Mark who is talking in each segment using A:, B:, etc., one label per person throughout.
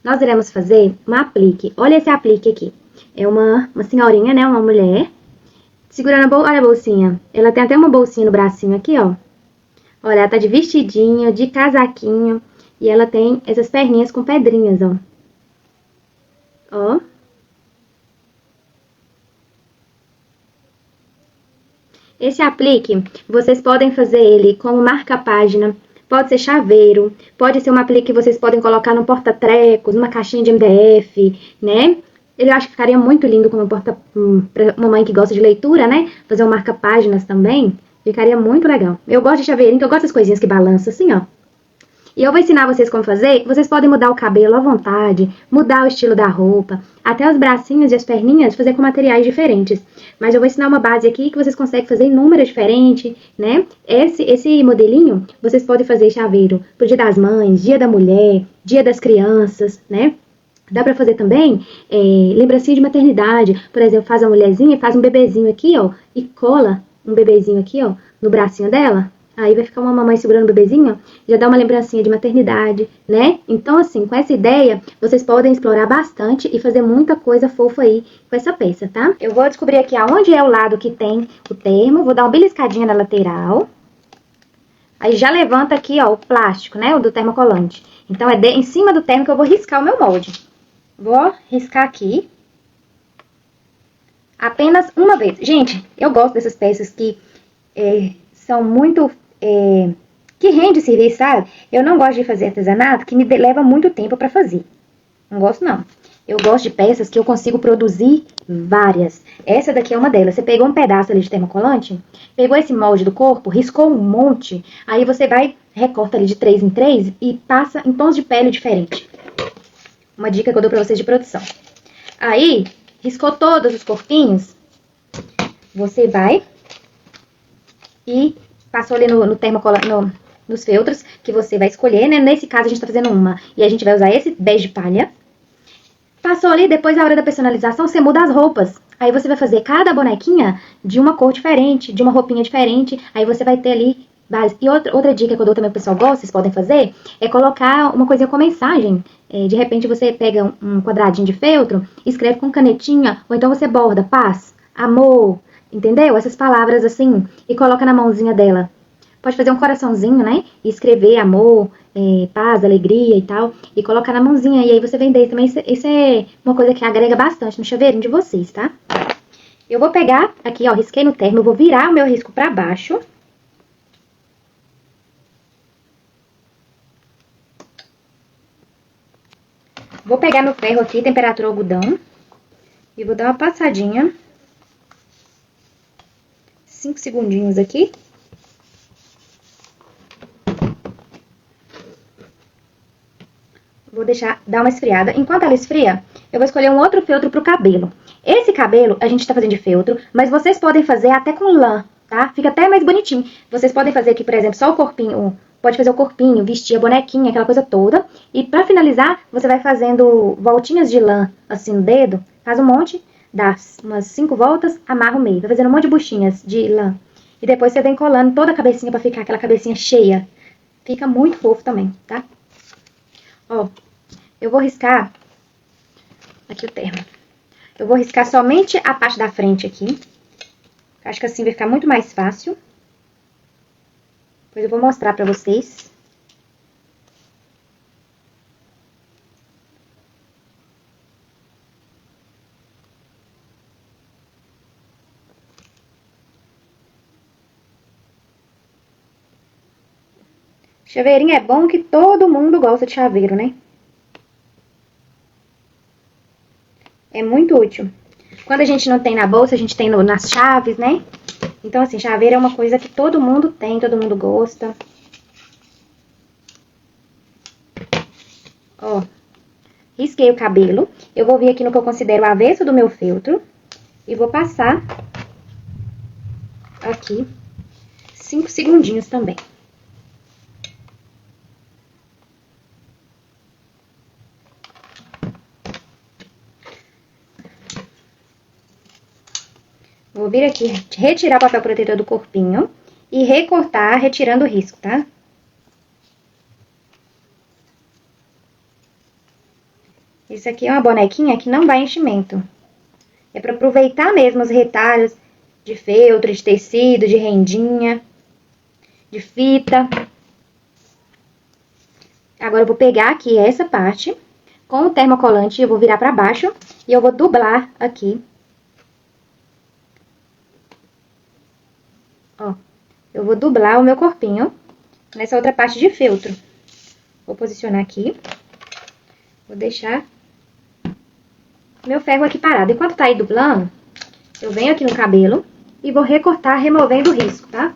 A: nós iremos fazer um aplique. Olha esse aplique aqui. É uma senhorinha, né? Uma mulher. Segurando olha a bolsinha. Ela tem até uma bolsinha no bracinho aqui, ó. Olha, ela tá de vestidinho, de casaquinho. E ela tem essas perninhas com pedrinhas, ó. Ó. Esse aplique, vocês podem fazer ele como marca-página. Pode ser chaveiro, pode ser um aplique que vocês podem colocar no porta-trecos, numa caixinha de MDF, né? Ele acho que ficaria muito lindo como porta pra uma mãe que gosta de leitura, né? Fazer um marca-páginas também, ficaria muito legal. Eu gosto de chaveirinho, que eu gosto das coisinhas que balançam assim, ó. E eu vou ensinar vocês como fazer. Vocês podem mudar o cabelo à vontade, mudar o estilo da roupa, até os bracinhos e as perninhas fazer com materiais diferentes. Mas eu vou ensinar uma base aqui que vocês conseguem fazer em números diferentes, né? Esse modelinho, vocês podem fazer chaveiro pro Dia das Mães, Dia da Mulher, Dia das Crianças, né? Dá pra fazer também lembrancinha de maternidade. Por exemplo, faz a mulherzinha e faz um bebezinho aqui, ó, e cola um bebezinho aqui, ó, no bracinho dela. Aí vai ficar uma mamãe segurando o bebezinho, já dá uma lembrancinha de maternidade, né? Então, assim, com essa ideia, vocês podem explorar bastante e fazer muita coisa fofa aí com essa peça, tá? Eu vou descobrir aqui aonde é o lado que tem o termo, vou dar uma beliscadinha na lateral. Aí já levanta aqui, ó, o plástico, né, o do termocolante. Então, é em cima do termo que eu vou riscar o meu molde. Vou riscar aqui. Apenas uma vez. Gente, eu gosto dessas peças que são muito... que rende serviço, sabe? Eu não gosto de fazer artesanato que me leva muito tempo pra fazer. Não gosto, não. Eu gosto de peças que eu consigo produzir várias. Essa daqui é uma delas. Você pegou um pedaço ali de termocolante, pegou esse molde do corpo, riscou um monte, aí você vai, recorta ali de 3 em 3 e passa em tons de pele diferente. Uma dica que eu dou pra vocês de produção. Aí, riscou todos os corpinhos, você vai e passou ali no termocolante, nos feltros que você vai escolher, né? Nesse caso, a gente tá fazendo uma. E a gente vai usar esse bege de palha. Passou ali, depois na hora da personalização, você muda as roupas. Aí você vai fazer cada bonequinha de uma cor diferente, de uma roupinha diferente. Aí você vai ter ali base. E outra dica que eu dou também pro pessoal gosta, vocês podem fazer, é colocar uma coisinha com mensagem. De repente você pega um quadradinho de feltro, escreve com canetinha, ou então você borda paz, amor, entendeu? Essas palavras assim, e coloca na mãozinha dela. Pode fazer um coraçãozinho, né? E escrever amor, paz, alegria e tal. E colocar na mãozinha. E aí você vender também. Isso é uma coisa que agrega bastante no chaveirinho de vocês, tá? Eu vou pegar aqui, ó, risquei no termo. Eu vou virar o meu risco pra baixo. Vou pegar meu ferro aqui, temperatura algodão. E vou dar uma passadinha. 5 segundinhos aqui. Vou deixar dar uma esfriada. Enquanto ela esfria, eu vou escolher um outro feltro pro cabelo. Esse cabelo a gente tá fazendo de feltro, mas vocês podem fazer até com lã, tá? Fica até mais bonitinho. Vocês podem fazer aqui, por exemplo, só o corpinho, pode fazer o corpinho, vestir a bonequinha, aquela coisa toda. E pra finalizar, você vai fazendo voltinhas de lã, assim, no dedo. Faz um monte, dá umas 5 voltas, amarra o meio. Vai fazendo um monte de buchinhas de lã. E depois você vem colando toda a cabecinha pra ficar aquela cabecinha cheia. Fica muito fofo também, tá? Ó, eu vou riscar aqui o termo. Eu vou riscar somente a parte da frente aqui. Acho que assim vai ficar muito mais fácil. Depois eu vou mostrar pra vocês. Chaveirinho é bom que todo mundo gosta de chaveiro, né? É muito útil. Quando a gente não tem na bolsa, a gente tem nas chaves, né? Então, assim, chaveiro é uma coisa que todo mundo tem, todo mundo gosta. Ó, risquei o cabelo. Eu vou vir aqui no que eu considero o avesso do meu feltro. E vou passar aqui 5 segundinhos também. Vou vir aqui, retirar o papel protetor do corpinho e recortar, retirando o risco, tá? Isso aqui é uma bonequinha que não vai enchimento. É para aproveitar mesmo os retalhos de feltro, de tecido, de rendinha, de fita. Agora eu vou pegar aqui essa parte com o termocolante, eu vou virar para baixo e eu vou dublar aqui. Ó, eu vou dublar o meu corpinho nessa outra parte de feltro. Vou posicionar aqui. Vou deixar meu ferro aqui parado. Enquanto tá aí dublando, eu venho aqui no cabelo e vou recortar, removendo o risco, tá?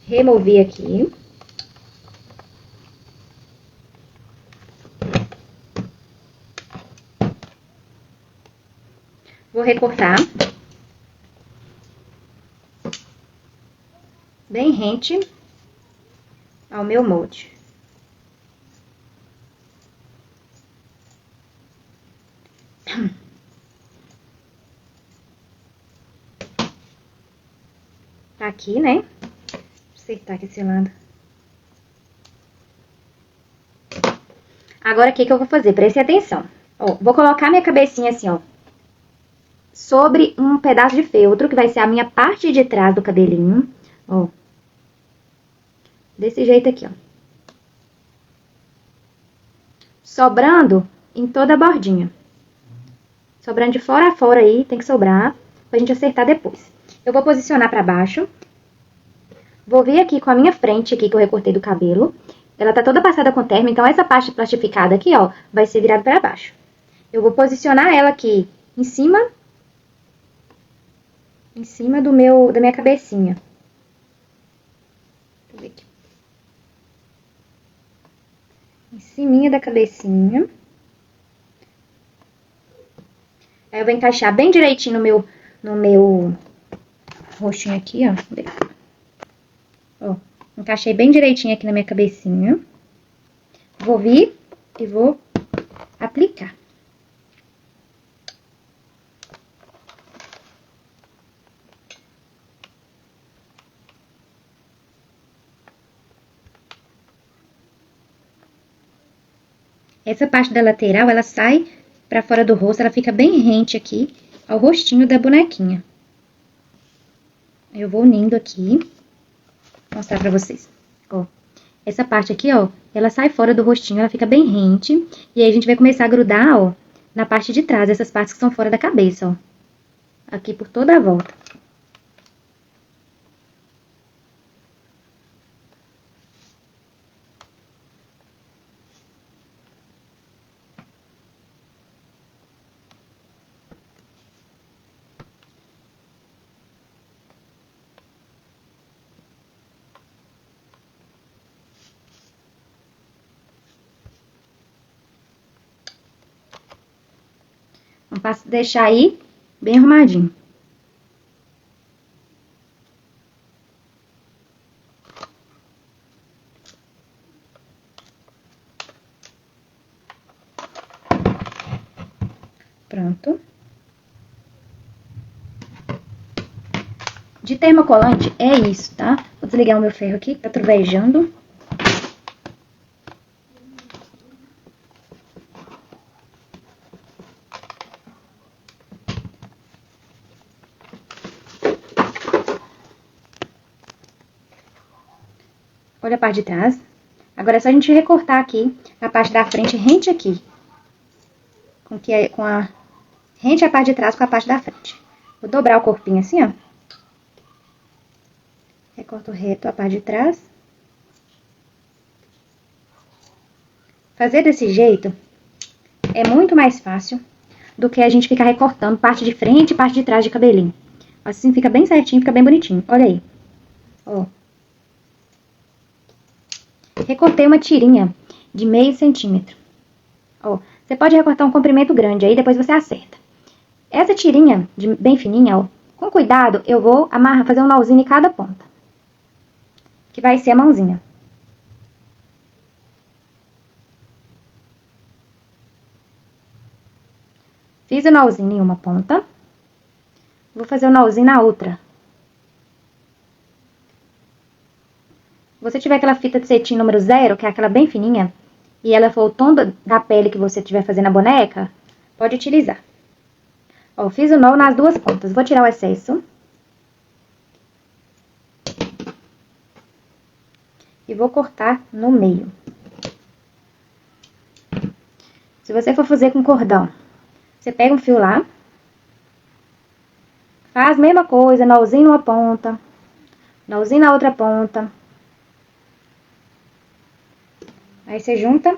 A: Removi aqui. Vou recortar. Bem rente ao meu molde. Tá aqui, né? Vou acertar aqui esse lado. Agora, o que eu vou fazer? Preste atenção. Ó, vou colocar minha cabecinha assim, ó, sobre um pedaço de feltro, que vai ser a minha parte de trás do cabelinho. Ó. Desse jeito aqui, ó. Sobrando em toda a bordinha. Sobrando de fora a fora aí, tem que sobrar, pra gente acertar depois. Eu vou posicionar pra baixo. Vou vir aqui com a minha frente aqui, que eu recortei do cabelo. Ela tá toda passada com termo, então essa parte plastificada aqui, ó, vai ser virada pra baixo. Eu vou posicionar ela aqui em cima da minha cabecinha. Deixa eu ver aqui. Em cima da cabecinha. Aí eu vou encaixar bem direitinho no meu rostinho aqui, ó. Ó, encaixei bem direitinho aqui na minha cabecinha. Vou vir e vou aplicar. Essa parte da lateral, ela sai pra fora do rosto, ela fica bem rente aqui ao rostinho da bonequinha. Eu vou unindo aqui, vou mostrar pra vocês. Ó, essa parte aqui, ó, ela sai fora do rostinho, ela fica bem rente. E aí a gente vai começar a grudar, ó, na parte de trás, essas partes que são fora da cabeça, ó. Aqui por toda a volta. Vamos deixar aí bem arrumadinho. Pronto. De termocolante é isso, tá? Vou desligar o meu ferro aqui, tá trovejando. Olha a parte de trás. Agora é só a gente recortar aqui a parte da frente rente aqui. Rente a parte de trás com a parte da frente. Vou dobrar o corpinho assim, ó. Recorto reto a parte de trás. Fazer desse jeito é muito mais fácil do que a gente ficar recortando parte de frente e parte de trás de cabelinho. Assim fica bem certinho, fica bem bonitinho. Olha aí. Ó. Recortei uma tirinha de meio centímetro. Ó, você pode recortar um comprimento grande, aí depois você acerta. Essa tirinha bem fininha, ó, com cuidado, eu vou fazer um nozinho em cada ponta. Que vai ser a mãozinha. Fiz o nozinho em uma ponta. Vou fazer o nozinho na outra. Se você tiver aquela fita de cetim número 0, que é aquela bem fininha, e ela for o tom da pele que você estiver fazendo a boneca, pode utilizar. Ó, fiz o nó nas duas pontas. Vou tirar o excesso. E vou cortar no meio. Se você for fazer com cordão, você pega um fio lá. Faz a mesma coisa, nozinho numa ponta. Nozinho na outra ponta. Aí você junta.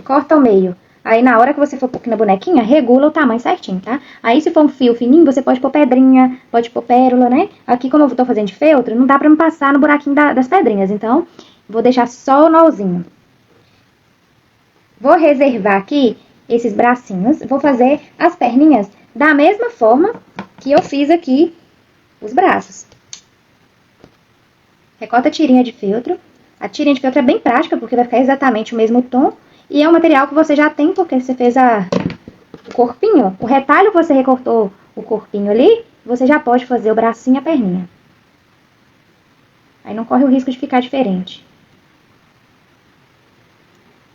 A: Corta o meio. Aí, na hora que você for pôr aqui na bonequinha, regula o tamanho certinho, tá? Aí, se for um fio fininho, você pode pôr pedrinha, pode pôr pérola, né? Aqui, como eu tô fazendo de feltro, não dá pra me passar no buraquinho das pedrinhas. Então, vou deixar só o nozinho. Vou reservar aqui esses bracinhos. Vou fazer as perninhas da mesma forma que eu fiz aqui os braços. Recorta a tirinha de feltro. A tirinha de feltro é bem prática, porque vai ficar exatamente o mesmo tom. E é um material que você já tem, porque você fez o corpinho. O retalho você recortou o corpinho ali, você já pode fazer o bracinho e a perninha. Aí não corre o risco de ficar diferente.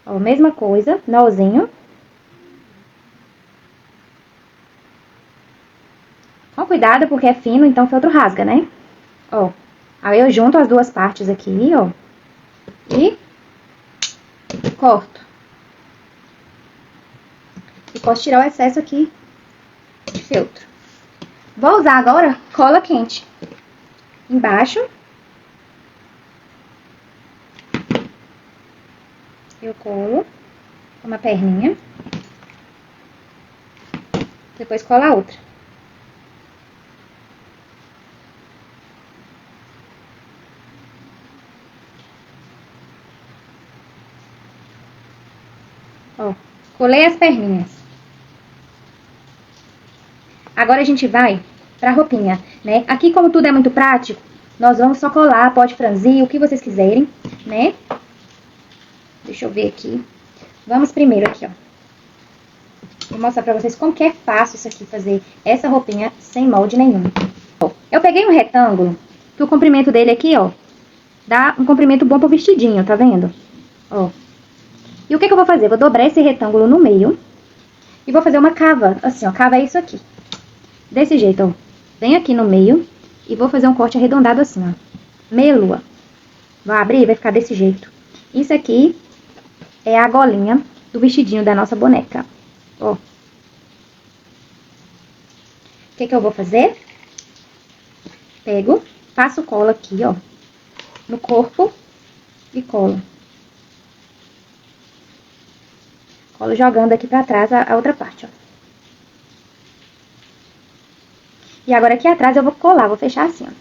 A: Ó, mesma coisa, nozinho. Com cuidado, porque é fino, então o feltro rasga, né? Ó, aí eu junto as duas partes aqui, ó. E corto. E posso tirar o excesso aqui de feltro. Vou usar agora cola quente. Embaixo. Eu colo uma perninha. Depois colo a outra. Ó, colei as perninhas. Agora a gente vai pra roupinha, né? Aqui, como tudo é muito prático, nós vamos só colar, pode franzir, o que vocês quiserem, né? Deixa eu ver aqui. Vamos primeiro aqui, ó. Vou mostrar pra vocês como que é fácil isso aqui, fazer essa roupinha sem molde nenhum. Ó, eu peguei um retângulo, que o comprimento dele aqui, ó, dá um comprimento bom pro vestidinho, tá vendo? Ó. E o que que eu vou fazer? Vou dobrar esse retângulo no meio e vou fazer uma cava, assim, ó, cava é isso aqui. Desse jeito, ó. Venho aqui no meio e vou fazer um corte arredondado assim, ó. Meia lua. Vou abrir e vai ficar desse jeito. Isso aqui é a golinha do vestidinho da nossa boneca. Ó. O que que eu vou fazer? Pego, passo cola aqui, ó, no corpo e colo. Colo jogando aqui pra trás a outra parte, ó. E agora aqui atrás eu vou colar, vou fechar assim, ó.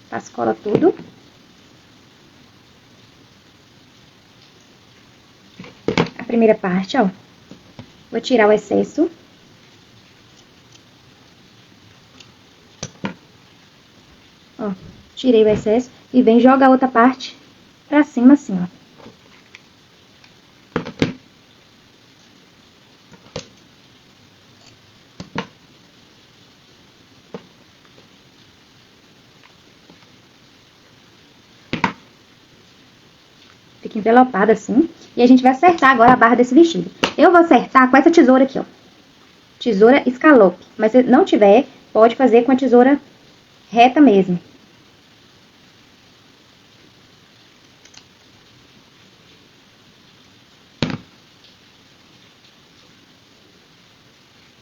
A: Passo cola tudo. A primeira parte, ó. Vou tirar o excesso. Ó, tirei o excesso e vem jogar a outra parte pra cima assim, ó. Fica envelopada assim. E a gente vai acertar agora a barra desse vestido. Eu vou acertar com essa tesoura aqui, ó. Tesoura escalope. Mas se não tiver, pode fazer com a tesoura reta mesmo.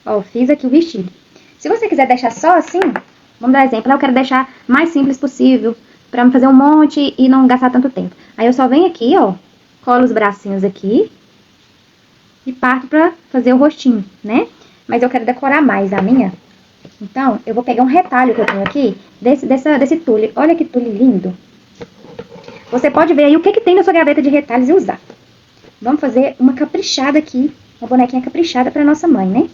A: Ó, fiz aqui o vestido. Se você quiser deixar só assim, vamos dar exemplo, eu quero deixar mais simples possível, pra não fazer um monte e não gastar tanto tempo. Aí eu só venho aqui, ó, colo os bracinhos aqui e parto pra fazer o rostinho, né? Mas eu quero decorar mais a minha. Então, eu vou pegar um retalho que eu tenho aqui, desse tule. Olha que tule lindo. Você pode ver aí o que que tem na sua gaveta de retalhos e usar. Vamos fazer uma caprichada aqui, uma bonequinha caprichada pra nossa mãe, né?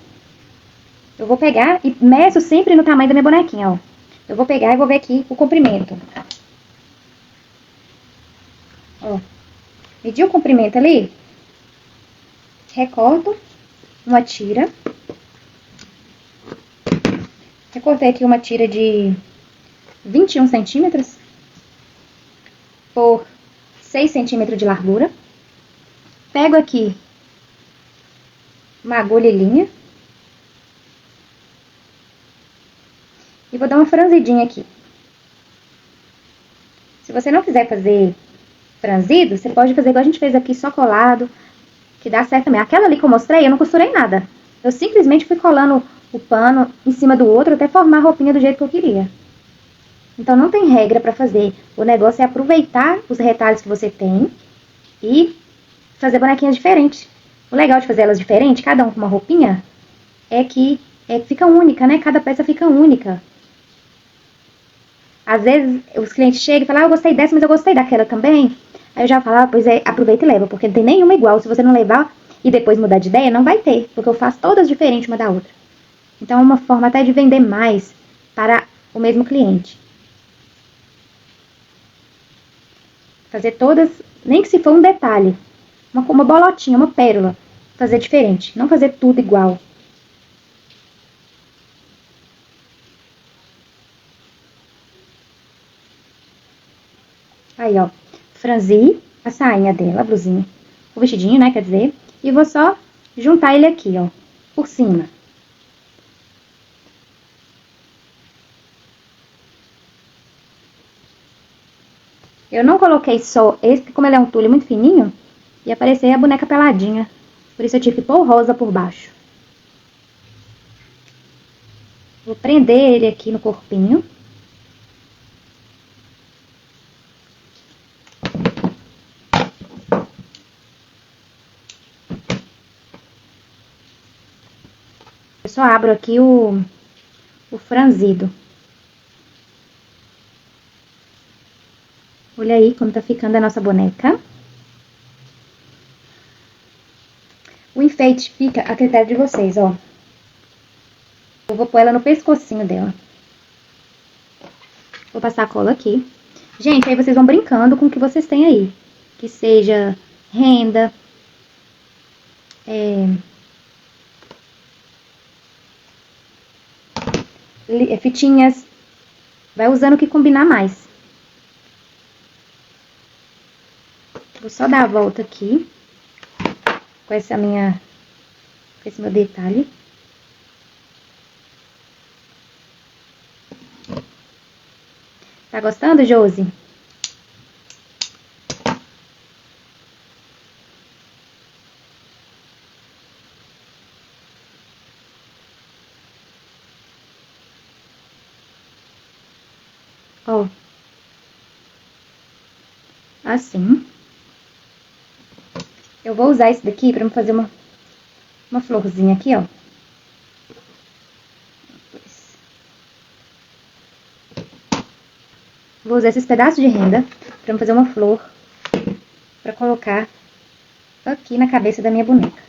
A: Eu vou pegar e meço sempre no tamanho da minha bonequinha, ó. Eu vou pegar e vou ver aqui o comprimento. Ó. Medi o comprimento ali. Recorto uma tira. Eu cortei aqui uma tira de 21 centímetros por 6 centímetros de largura. Pego aqui uma agulha e linha. E vou dar uma franzidinha aqui. Se você não quiser fazer franzido, você pode fazer igual a gente fez aqui, só colado, que dá certo também. Aquela ali que eu mostrei, eu não costurei nada. Eu simplesmente fui colando o pano em cima do outro até formar a roupinha do jeito que eu queria. Então não tem regra pra fazer. O negócio é aproveitar os retalhos que você tem e fazer bonequinhas diferentes. O legal de fazer elas diferentes, cada um com uma roupinha, é que fica única, né? Cada peça fica única. Às vezes os clientes chegam e falam, eu gostei dessa, mas eu gostei daquela também. Aí eu já falo, pois é, aproveita e leva, porque não tem nenhuma igual. Se você não levar e depois mudar de ideia, não vai ter, porque eu faço todas diferentes uma da outra. Então é uma forma até de vender mais para o mesmo cliente. Fazer todas, nem que se for um detalhe, uma bolotinha, uma pérola, fazer diferente, não fazer tudo igual. Aí, ó, franzi a sainha dela, a blusinha, o vestidinho, né, quer dizer, e vou só juntar ele aqui, ó, por cima. Eu não coloquei só esse, porque como ele é um tule muito fininho, ia aparecer a boneca peladinha. Por isso eu tive que pôr o rosa por baixo. Vou prender ele aqui no corpinho. Eu só abro aqui o franzido. Olha aí como tá ficando a nossa boneca. O enfeite fica a critério de vocês, ó. Eu vou pôr ela no pescocinho dela. Vou passar a cola aqui. Gente, aí vocês vão brincando com o que vocês têm aí. Que seja renda, fitinhas. Vai usando o que combinar mais. Vou só dar a volta aqui. Com esse meu detalhe. Tá gostando, Josi? Ó. Assim. Eu vou usar esse daqui pra me fazer uma florzinha aqui, ó. Vou usar esses pedaços de renda pra me fazer uma flor pra colocar aqui na cabeça da minha boneca.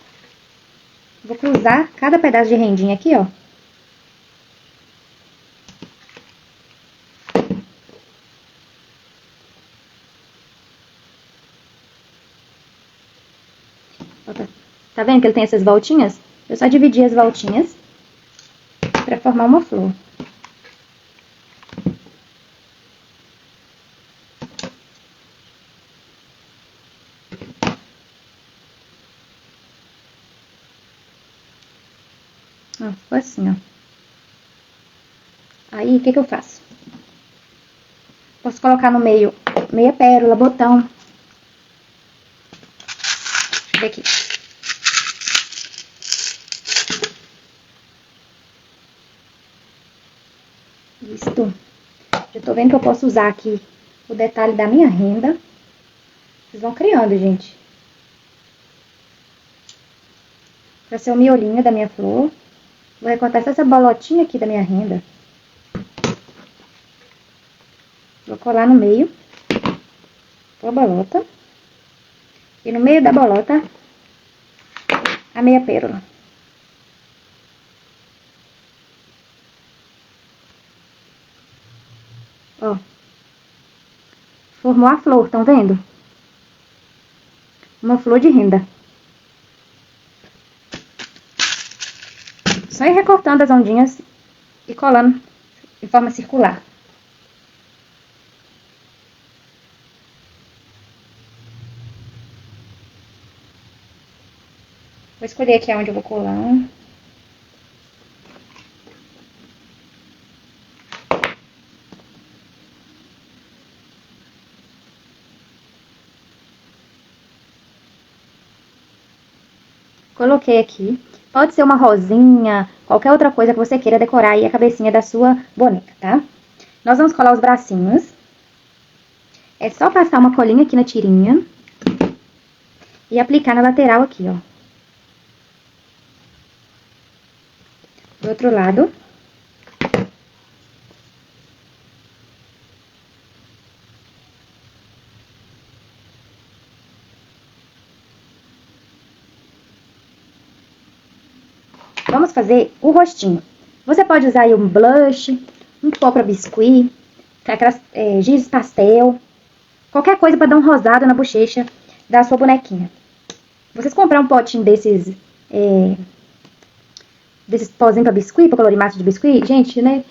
A: Vou cruzar cada pedaço de rendinha aqui, ó. Tá vendo que ele tem essas voltinhas? Eu só dividi as voltinhas pra formar uma flor. Ó, ficou assim, ó. Aí, o que que eu faço? Posso colocar no meio meia pérola, botão. Deixa eu ver aqui. Isto. Já tô vendo que eu posso usar aqui o detalhe da minha renda. Vocês vão criando, gente. Pra ser o miolinho da minha flor. Vou recortar só essa bolotinha aqui da minha renda. Vou colar no meio. A bolota. E no meio da bolota, a meia pérola. Ó. Formou a flor, estão vendo? Uma flor de renda. Só ir recortando as ondinhas e colando de forma circular. Vou escolher aqui onde eu vou colar. Coloquei aqui. Pode ser uma rosinha, qualquer outra coisa que você queira decorar aí a cabecinha da sua boneca, tá? Nós vamos colar os bracinhos. É só passar uma colinha aqui na tirinha e aplicar na lateral aqui, ó. Do outro lado. Vamos fazer o rostinho. Você pode usar aí um blush, um pó para biscuit, aquelas giz pastel, qualquer coisa para dar um rosado na bochecha da sua bonequinha. Vocês comprar um potinho desses pozinhos para biscuit, para colorir massa de biscuit, gente, né?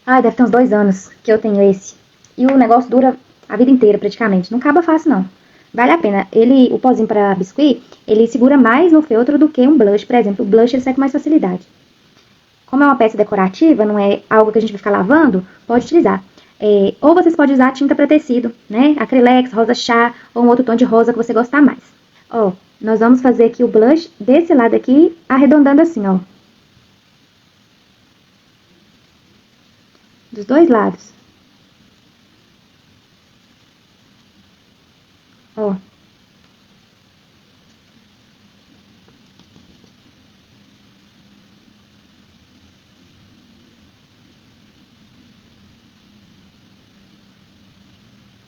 A: Ai, deve ter uns 2 anos que eu tenho esse. E o negócio dura a vida inteira praticamente. Não acaba fácil, não. Vale a pena. O pozinho para biscuit, ele segura mais no feltro do que um blush, por exemplo. O blush ele sai com mais facilidade. Como é uma peça decorativa, não é algo que a gente vai ficar lavando, pode utilizar. Ou vocês podem usar tinta para tecido, né? Acrylex, rosa chá, ou um outro tom de rosa que você gostar mais. Ó, nós vamos fazer aqui o blush desse lado aqui, arredondando assim, ó. Dos 2 lados. Ó.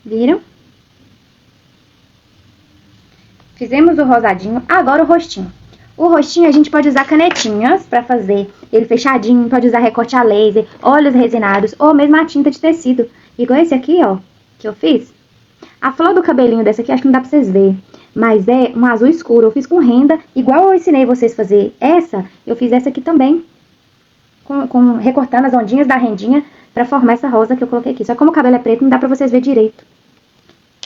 A: Viram? Fizemos o rosadinho, agora o rostinho. O rostinho a gente pode usar canetinhas para fazer ele fechadinho, pode usar recorte a laser, olhos resinados ou mesmo a tinta de tecido. Igual esse aqui, ó, que eu fiz. A flor do cabelinho dessa aqui, acho que não dá pra vocês verem, mas é um azul escuro. Eu fiz com renda, igual eu ensinei vocês a fazer essa, eu fiz essa aqui também. Recortando as ondinhas da rendinha pra formar essa rosa que eu coloquei aqui. Só que como o cabelo é preto, não dá pra vocês verem direito.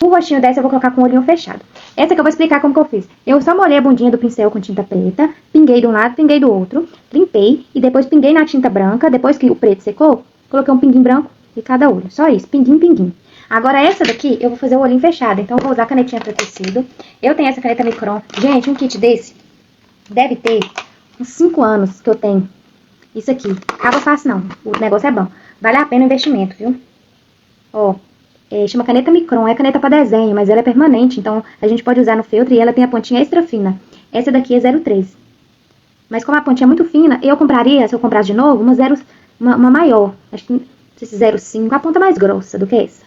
A: O rostinho dessa eu vou colocar com o olhinho fechado. Essa que eu vou explicar como que eu fiz. Eu só molhei a bundinha do pincel com tinta preta, pinguei de um lado, pinguei do outro, limpei e depois pinguei na tinta branca. Depois que o preto secou, coloquei um pinguinho branco em cada olho. Só isso, pinguinho, pinguinho. Agora essa daqui eu vou fazer o olhinho fechado, então eu vou usar a canetinha para tecido. Eu tenho essa caneta Micron. Gente, um kit desse deve ter uns 5 anos que eu tenho. Isso aqui, acaba fácil não, o negócio é bom. Vale a pena o investimento, viu? Ó, chama caneta Micron, é caneta para desenho, mas ela é permanente, então a gente pode usar no feltro e ela tem a pontinha extra fina. Essa daqui é 0,3. Mas como a pontinha é muito fina, eu compraria, se eu comprasse de novo, uma maior. Acho que esse 0,5, a ponta mais grossa do que essa.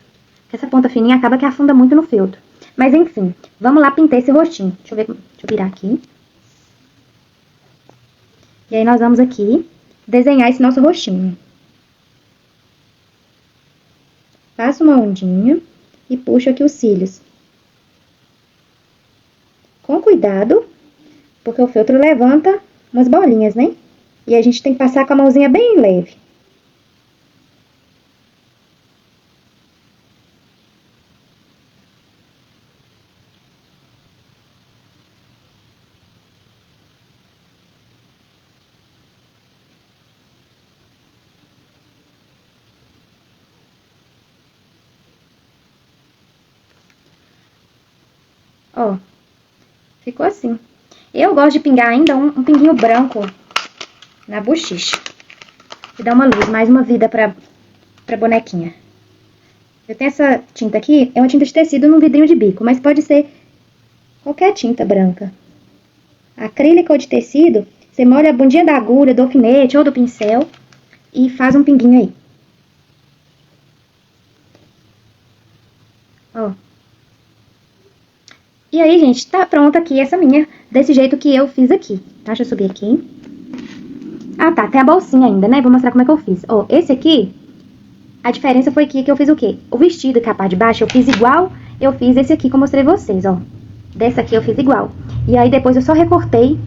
A: Essa ponta fininha acaba que afunda muito no feltro. Mas enfim, vamos lá pintar esse rostinho. Deixa eu virar aqui. E aí nós vamos aqui desenhar esse nosso rostinho. Passo uma ondinha e puxo aqui os cílios. Com cuidado, porque o feltro levanta umas bolinhas, né? E a gente tem que passar com a mãozinha bem leve. Ó, ficou assim. Eu gosto de pingar ainda um pinguinho branco na bochecha. E dar uma luz, mais uma vida pra bonequinha. Eu tenho essa tinta aqui, é uma tinta de tecido num vidrinho de bico, mas pode ser qualquer tinta branca. Acrílica ou de tecido, você molha a bundinha da agulha, do alfinete ou do pincel e faz um pinguinho aí. Ó. E aí, gente, tá pronta aqui essa minha, desse jeito que eu fiz aqui, tá? Deixa eu subir aqui. Ah, tá, tem a bolsinha ainda, né? Vou mostrar como é que eu fiz. Ó, esse aqui, a diferença foi aqui que eu fiz o quê? O vestido, que é a parte de baixo, eu fiz igual eu fiz esse aqui que eu mostrei vocês, ó. Dessa aqui eu fiz igual. E aí depois eu só recortei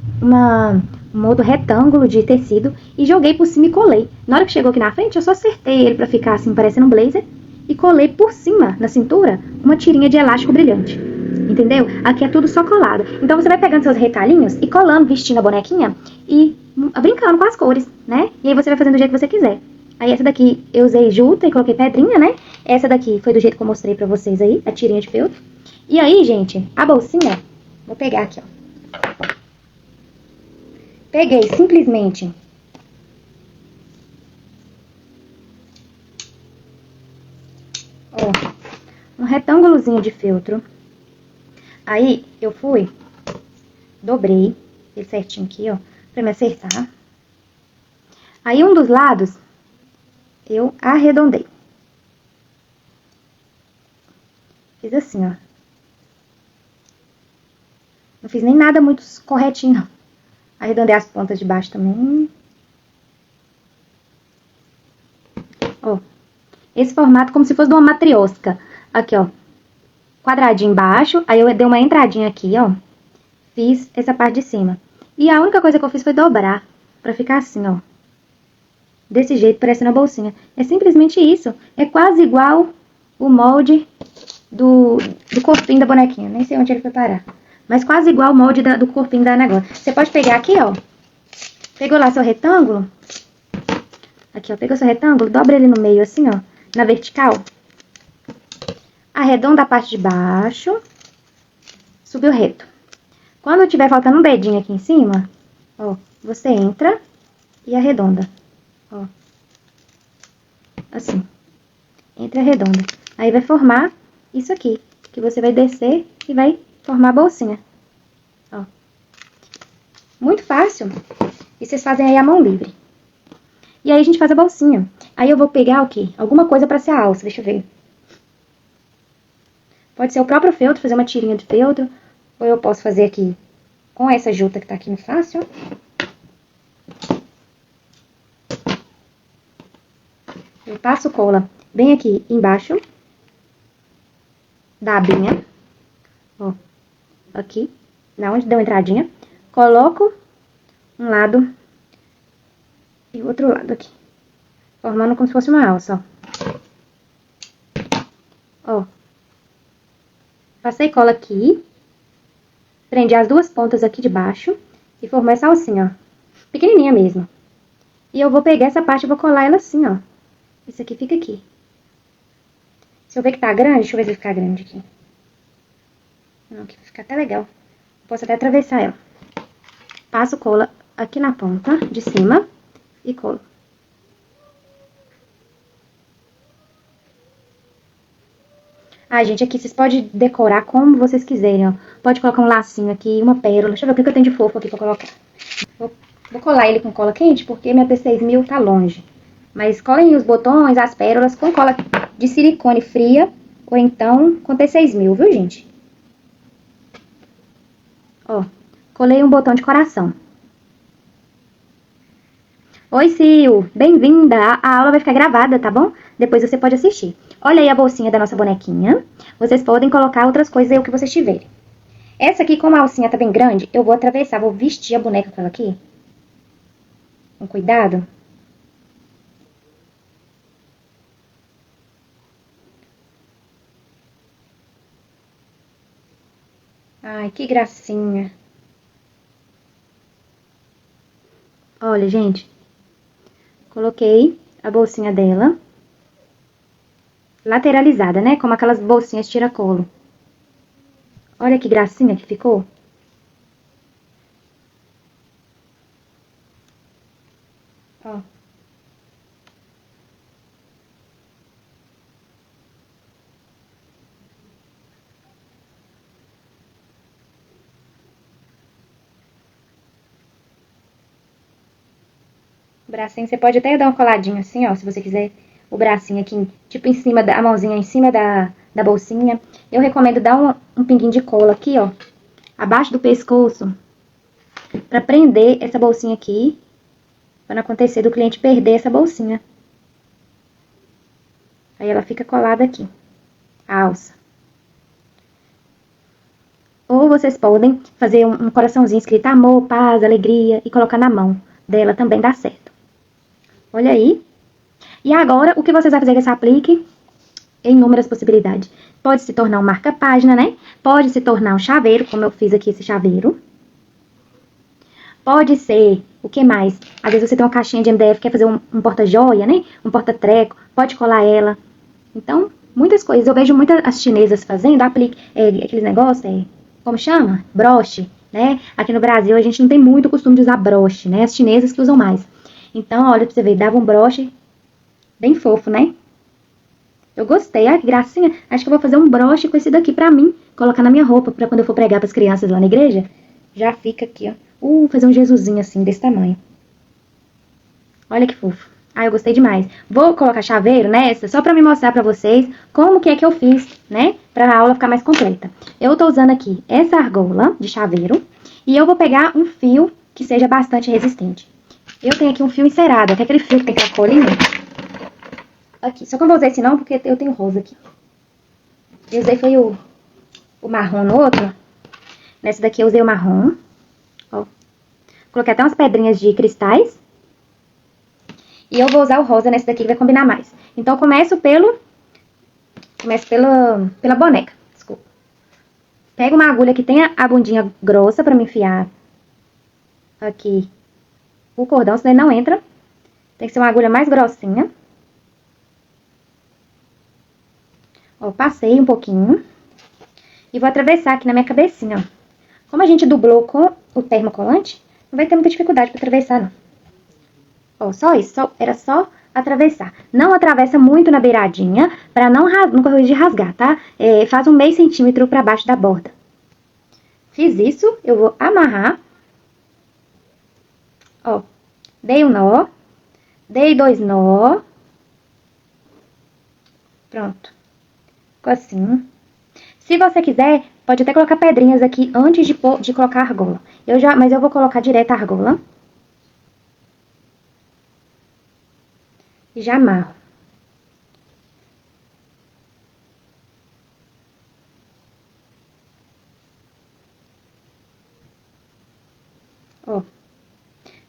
A: um modo retângulo de tecido e joguei por cima e colei. Na hora que chegou aqui na frente, eu só acertei ele pra ficar assim, parecendo um blazer, e colei por cima, na cintura, uma tirinha de elástico brilhante. Entendeu? Aqui é tudo só colado. Então você vai pegando seus retalhinhos e colando, vestindo a bonequinha e brincando com as cores, né? E aí você vai fazendo do jeito que você quiser. Aí essa daqui eu usei juta e coloquei pedrinha, né? Essa daqui foi do jeito que eu mostrei pra vocês aí, a tirinha de feltro. E aí, gente, a bolsinha, vou pegar aqui, ó. Peguei simplesmente ó, um retângulozinho de feltro. Aí eu fui, dobrei ele certinho aqui, ó, pra me acertar. Aí um dos lados eu arredondei. Fiz assim, ó. Não fiz nem nada muito corretinho, não. Arredondei as pontas de baixo também. Ó. Esse formato como se fosse de uma matriosca. Aqui, ó. Quadradinho embaixo. Aí eu dei uma entradinha aqui, ó. Fiz essa parte de cima. E a única coisa que eu fiz foi dobrar. Pra ficar assim, ó. Desse jeito, parecendo uma bolsinha. É simplesmente isso. É quase igual o molde do corpinho da bonequinha. Nem sei onde ele foi parar. Mas quase igual o molde do corpinho da negócio. Você pode pegar aqui, ó. Pegou lá seu retângulo. Aqui, ó. Pegou seu retângulo. Dobra ele no meio, assim, ó. Na vertical. Arredonda a parte de baixo. Subiu reto. Quando tiver faltando um dedinho aqui em cima, ó. Você entra e arredonda. Ó. Assim. Entra e arredonda. Aí vai formar isso aqui. Que você vai descer e vai formar a bolsinha. Ó. Muito fácil. E vocês fazem aí a mão livre. E aí a gente faz a bolsinha. Aí eu vou pegar o quê? Alguma coisa pra ser a alça. Deixa eu ver. Pode ser o próprio feltro, fazer uma tirinha de feltro. Ou eu posso fazer aqui com essa juta que tá aqui no fácil. Eu passo cola bem aqui embaixo da abinha. Ó. Aqui. Na onde deu a entradinha. Coloco um lado e o outro lado aqui. Formando como se fosse uma alça, ó. Ó. Passei cola aqui. Prendi as duas pontas aqui de baixo. E formou essa alcinha, ó. Pequenininha mesmo. E eu vou pegar essa parte e vou colar ela assim, ó. Isso aqui fica aqui. Se eu ver que tá grande, deixa eu ver se vai ficar grande aqui. Não, aqui vai ficar até legal. Posso até atravessar ela. Passo cola aqui na ponta de cima e colo. Ah, gente, aqui vocês podem decorar como vocês quiserem, ó. Pode colocar um lacinho aqui, uma pérola. Deixa eu ver o que eu tenho de fofo aqui pra colocar. Vou colar ele com cola quente, porque minha P6000 tá longe. Mas colhem os botões, as pérolas, com cola de silicone fria, ou então com P6000, viu, gente? Ó, colei um botão de coração. Oi, Sil, bem-vinda! A aula vai ficar gravada, tá bom? Depois você pode assistir. Olha aí a bolsinha da nossa bonequinha. Vocês podem colocar outras coisas aí, o que vocês tiverem. Essa aqui, como a alcinha tá bem grande, eu vou atravessar, vou vestir a boneca com ela aqui. Com cuidado. Ai, que gracinha. Olha, gente. Coloquei a bolsinha dela. Lateralizada, né? Como aquelas bolsinhas tiracolo. Olha que gracinha que ficou. Ó. O bracinho, você pode até dar uma coladinha assim, ó, se você quiser o bracinho aqui, tipo em cima da, a mãozinha em cima da bolsinha. Eu recomendo dar um pinguinho de cola aqui, ó, abaixo do pescoço, pra prender essa bolsinha aqui, pra não acontecer do cliente perder essa bolsinha. Aí ela fica colada aqui, a alça. Ou vocês podem fazer um coraçãozinho escrito amor, paz, alegria e colocar na mão dela, também dá certo. Olha aí. E agora, o que vocês vão fazer com esse aplique? Inúmeras possibilidades. Pode se tornar um marca-página, né? Pode se tornar um chaveiro, como eu fiz aqui esse chaveiro. Pode ser, o que mais? Às vezes você tem uma caixinha de MDF, quer fazer um porta-joia, né? Um porta-treco, pode colar ela. Então, muitas coisas. Eu vejo muitas as chinesas fazendo, aplique, aqueles negócios, como chama? Broche, né? Aqui no Brasil a gente não tem muito costume de usar broche, né? As chinesas que usam mais. Então, olha pra você ver, dava um broche bem fofo, né? Eu gostei, que gracinha. Acho que eu vou fazer um broche com esse daqui pra mim, colocar na minha roupa, pra quando eu for pregar pras crianças lá na igreja, já fica aqui, ó. Fazer um Jesusinho assim, desse tamanho. Olha que fofo. Eu gostei demais. Vou colocar chaveiro nessa, só pra me mostrar pra vocês como que é que eu fiz, né? Pra aula ficar mais completa. Eu tô usando aqui essa argola de chaveiro e eu vou pegar um fio que seja bastante resistente. Eu tenho aqui um fio encerado, até aquele fio que tem aquela colinha. Aqui, só que eu não vou usar esse não, porque eu tenho rosa aqui. Eu usei foi o marrom no outro. Nessa daqui eu usei o marrom. Ó. Coloquei até umas pedrinhas de cristais. E eu vou usar o rosa nesse daqui que vai combinar mais. Então eu começo pela boneca, desculpa. Pego uma agulha que tenha a bundinha grossa pra me enfiar aqui o cordão, senão ele não entra. Tem que ser uma agulha mais grossinha. Ó, passei um pouquinho. E vou atravessar aqui na minha cabecinha, ó. Como a gente dublou com o termocolante, não vai ter muita dificuldade pra atravessar, não. Ó, só isso, era só atravessar. Não atravessa muito na beiradinha, pra não correr de rasgar, tá? Faz um meio centímetro pra baixo da borda. Fiz isso, eu vou amarrar. Ó, dei um nó, dei 2 nó. Pronto. Ficou assim. Se você quiser, pode até colocar pedrinhas aqui antes de colocar a argola. Mas eu vou colocar direto a argola. E já amarro. Ó.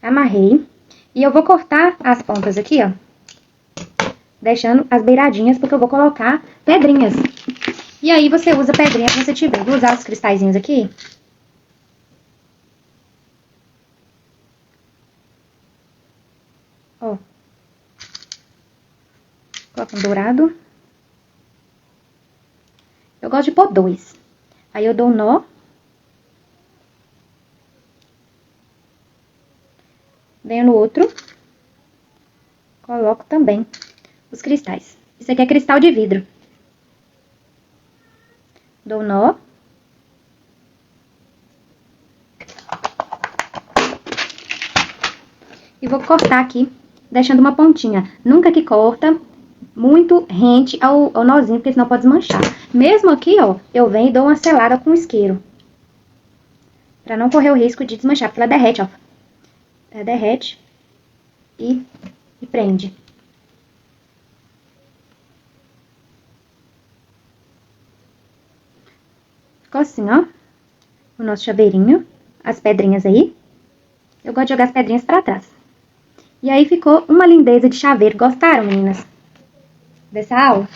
A: Amarrei. E eu vou cortar as pontas aqui, ó. Deixando as beiradinhas, porque eu vou colocar pedrinhas. E aí você usa pedrinha que você tiver. Vou usar os cristalzinhos aqui. Ó. Coloca um dourado. Eu gosto de pôr 2. Aí eu dou um nó. Venho no outro. Coloco também os cristais. Isso aqui é cristal de vidro. Dou um nó. E vou cortar aqui, deixando uma pontinha. Nunca que corta muito rente ao nozinho, porque senão pode desmanchar. Mesmo aqui, ó, eu venho e dou uma selada com isqueiro. Pra não correr o risco de desmanchar, porque ela derrete, ó. Ela derrete e prende. Ficou assim, ó, o nosso chaveirinho, as pedrinhas aí. Eu gosto de jogar as pedrinhas pra trás. E aí ficou uma lindeza de chaveiro. Gostaram, meninas? Dessa aula?